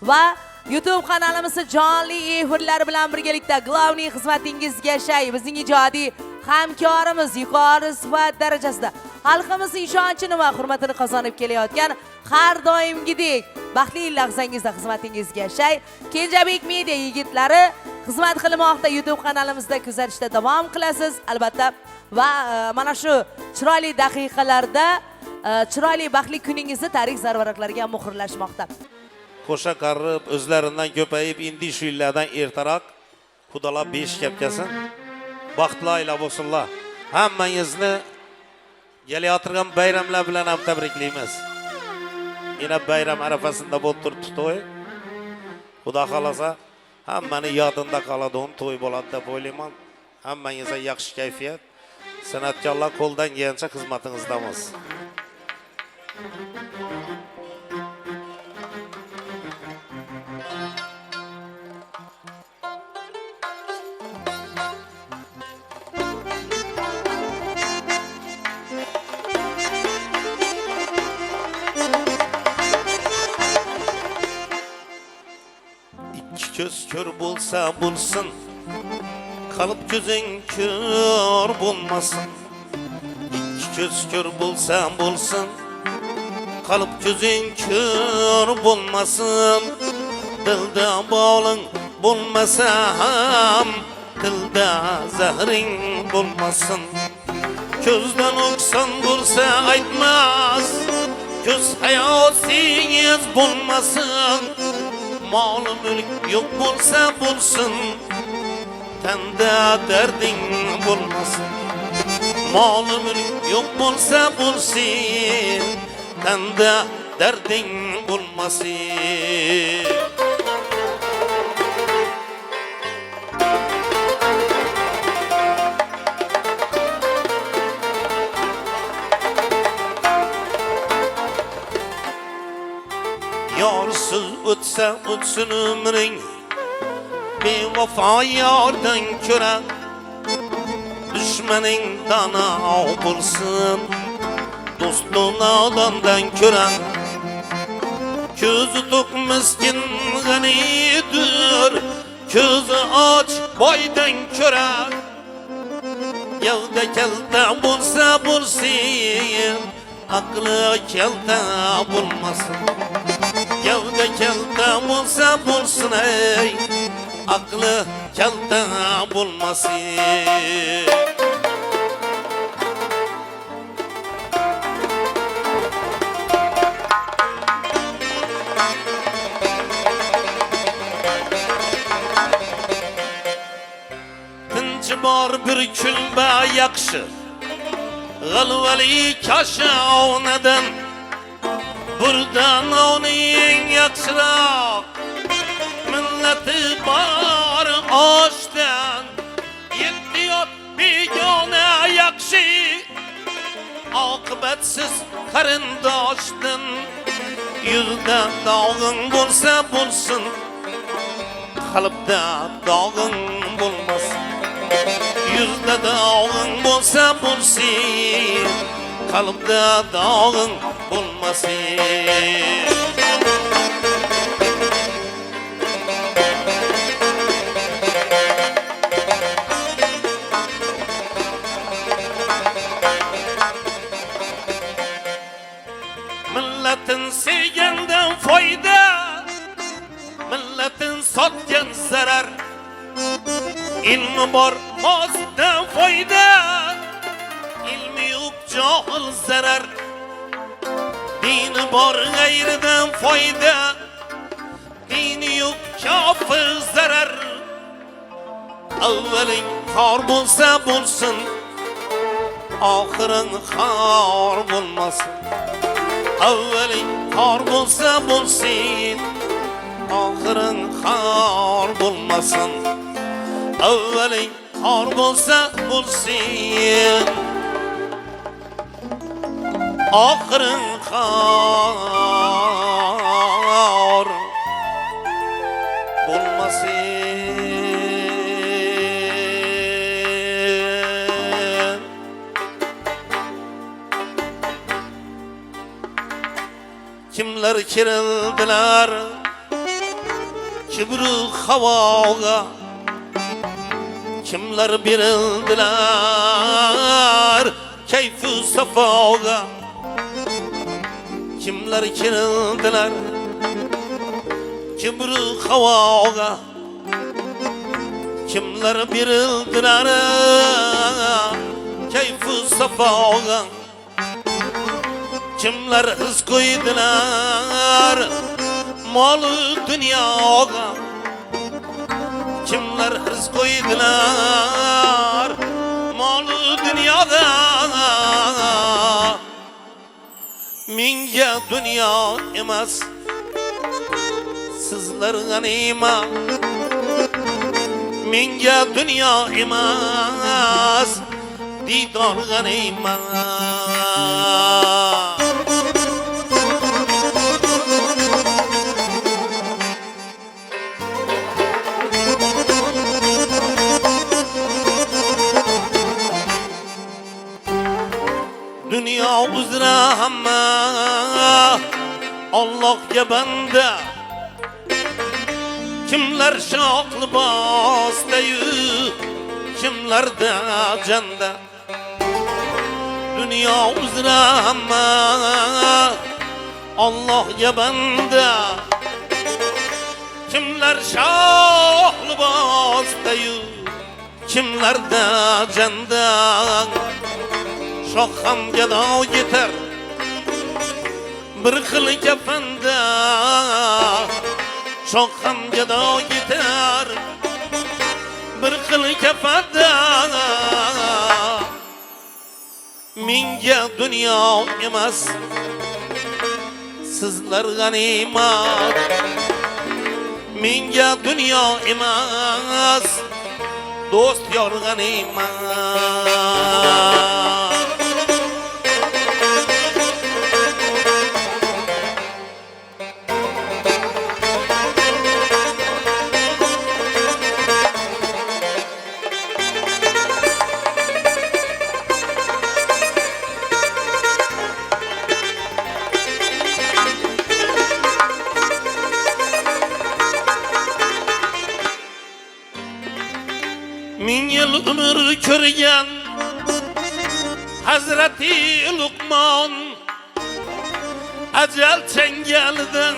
va YouTube kanalimizni jonli efirlar bilan birgalikda Glavniy xizmatingizga shay bizning ijodiy hamkorimiz yuqori sifat darajasida xalqimizning ishonchini va hurmatini qozonib kelayotgan har doimgidek baxtli lahzangizda xizmatingizga shay Kenjabek Media yigitlari xizmat qilmoqda. YouTube kanalimizda kuzatishda davom qilasiz albatta va mana shu chiroyli daqiqalarda chiroyli baxtli kuningizni tarix zarvaraqlariga muhrlashmoqda. Qo'sha qarib, o'zlaridan ko'payib, indi shu yillardan ertaroq Xudolar besh kepkasin. Baxtli oila bo'lsinlar. Hammangizni kelayotgan bayramlar bilan ham tabriklaymiz. Yana bayram arafasida bo'lib turibdi to'y. Xudo xolasa hammani yodinda qoladigan to'y bo'ladi deb o'ylayman. Hammangizga yaxshi kayfiyat. San'atkorlar qo'ldan kelgancha xizmatingizdamiz. Göz kör bulsa bulsun, kalıp gözün kör bulmasın. İki göz kör bulsa bulsun, kalıp gözün kör bulmasın. Dilde balın bulmasa ham, dilde zehrin bulmasın. Gözden oksan bulsa aytmaz, göz hayatınız bulmasın. Mal mülk yok bulsa bulsun, tende derdin bulmasın. Mal mülk yok bulsa bulsun, tende derdin bulmasın. Yarsız ötse ötsün ömrün, bir vafa yardan köre, düşmenin dana bulsun, dostluğun adamdan köre. Közü tok miskin ganidir, közü aç boydan köre. Yavda kelta bulsa bulsun, aklı kelta bulmasın. Yavda kelta bulsa bulsun ey, aklı kelta bulmasın. Tinci bar bir külbe yakşı, gılvali kaşı onadan. Buradan onun yaxşıroq millati bor oshdan yettiyot begona yaxshi oqibatsiz qarindoshdan yuzda dog'ing bo'lsa bo'lsin qalbda dog'ing bo'lmasin yuzda dog'ing bo'lsa bo'lsin qalbda dog'ing bulmasın. Milletin sevgenden fayda, milletin satken zarar. İlmi var mazdan fayda, ilmi yok cahil zarar. Dini var gayriden fayda, dini yok kafir zarar. Evvelin kar bulsa bulsun, ahirin kar bulmasın. Evvelin kar bulsa bulsun, ahirin kar bulmasın. Evvelin kar bulsa bulsun, ahirin kar bulmasın. Kimler kirildiler kibru havoga kimlar berildilar kayfu safoga kimlar kirildilar kibru havoga kimlar berildilar kayfu safoga kimlar his qo'ydilar mol dunyoga kimlar his qo'ydilar mol dunyoga menga dunyo emas sizlar g'animat menga dunyo emas didor g'animat Dünya uzra hamma Allah'ga banda kimlar shoh libosdayu kimlarda janda Dünya uzra hamma Allah'ga banda kimlar shoh libosdayu kimlarda janda shoh ham gado yetar bir xil kafanda shoh ham gado yetar bir xil kafanda menga dunyo emas sizlar g'animat menga dunyo emas do'st yor g'animat Min yıl ömür körgen Hazreti Luqman Acel çengelide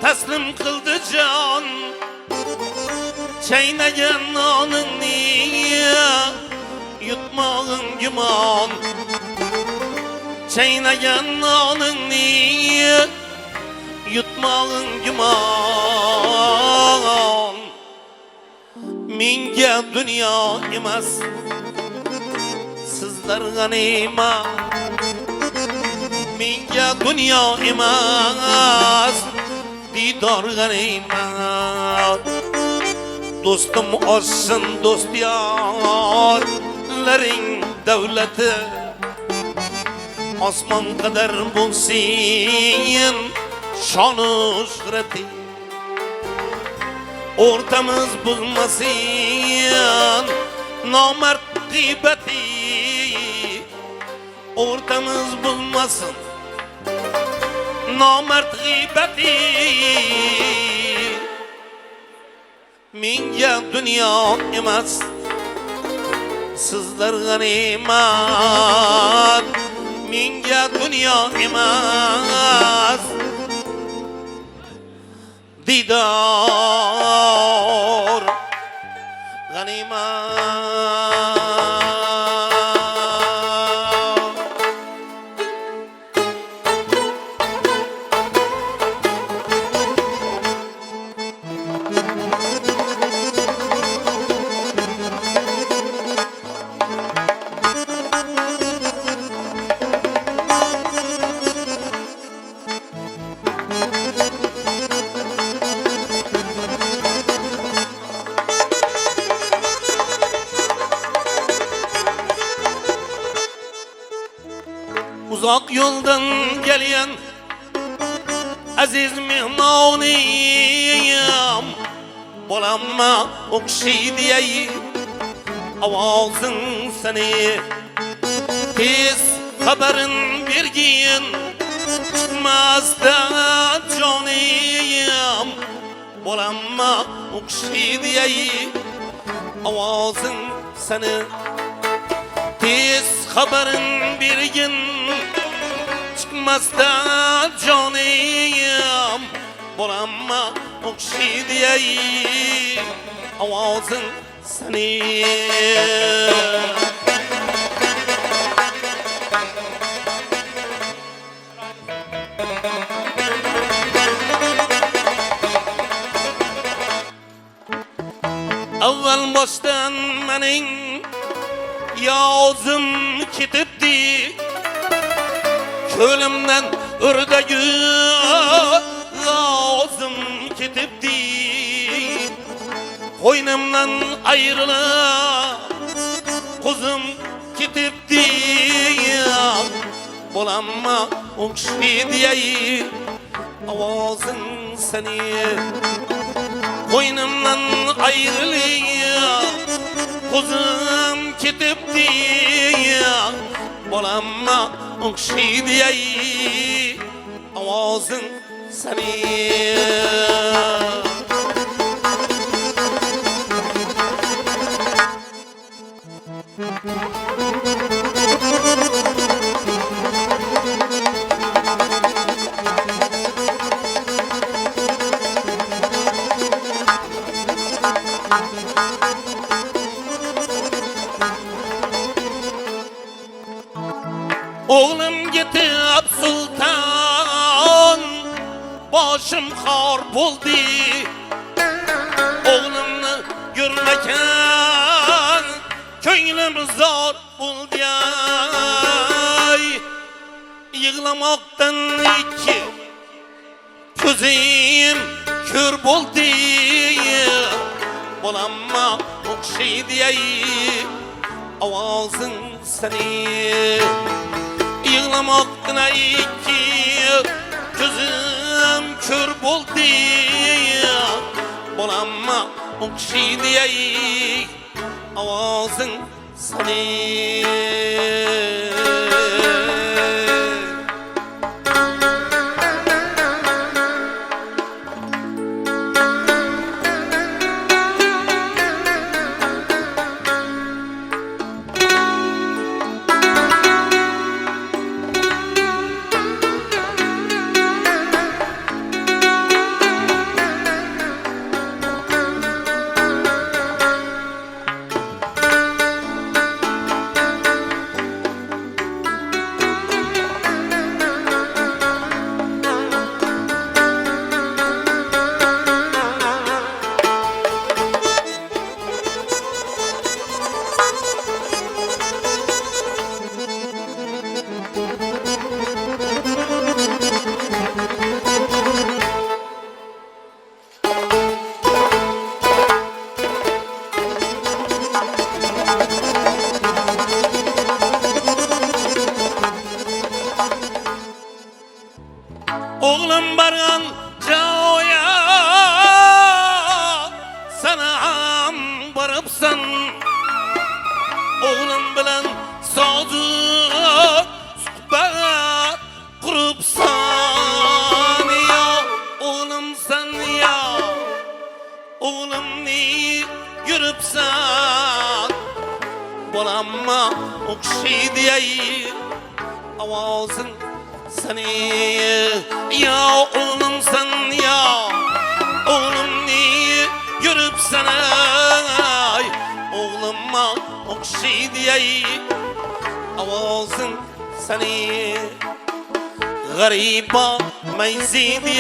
Teslim kıldı can Çeyneyen nonun niye Yutmağın güman Çeyneyen nonun niye Yutmağın güman menga dunyo emas sizlar g'animat menga dunyo emas didor g'animat do'stim oshsin do'st yorlaring davlati osmon qadar bo'lsin shonu shuhrati o'rtamiz buzmasin nomard g'iybatı o'rtamiz buzmasin nomard g'iybatı menga dunyo emas sizlar g'animat menga dunyo emas didor g'animat Uzak yoldan gelen aziz mehmoniyim Bolamma okşiydiyey avazın seni Tez haberin bergin çıkmazda caniyim Bolamma o'xshaydi ey ovozing seni tez xabarin bergin chiqmasda jonim bolamma o'xshaydi ey ovozing seni avval boshdan mening yozim ketibdi ko'limdan o'rdagi yozim ketibdi qo'ynimdan ayrilib quzim ketibdi bolamma o'xshaydi ey ovozing seni qo'ynimdan ayrilib quzim ketibdi bolamma o'xshaydi ey ovozing seni Oğlum gitip sultan başım xor buldu Oğlumni görmeken ko'nglim zor buldu Yığlamaktan iki ko'zim kör buldu Bolamma o'xshaydi ey ovozing seni Yığlamaktan iki gözüm kör buldu Bolamma o'xshaydi ey ovozing seni Oğlum bargan joya sanam barıpsan Oğlum bilan sozuq suhbat qurupsan ya Oğlum sen ya Oğlumni yuripsan Bolamma o'xshaydi ey ovozing seni ya oğlum sen ya oğlumni yuripsan ay oğlumma o'xshaydi ey ovozing seni g'ariba mayzidi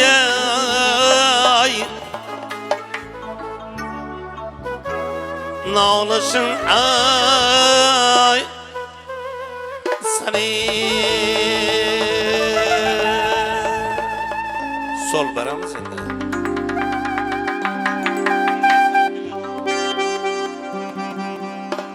ay nolishing ay seni sol beramiz endi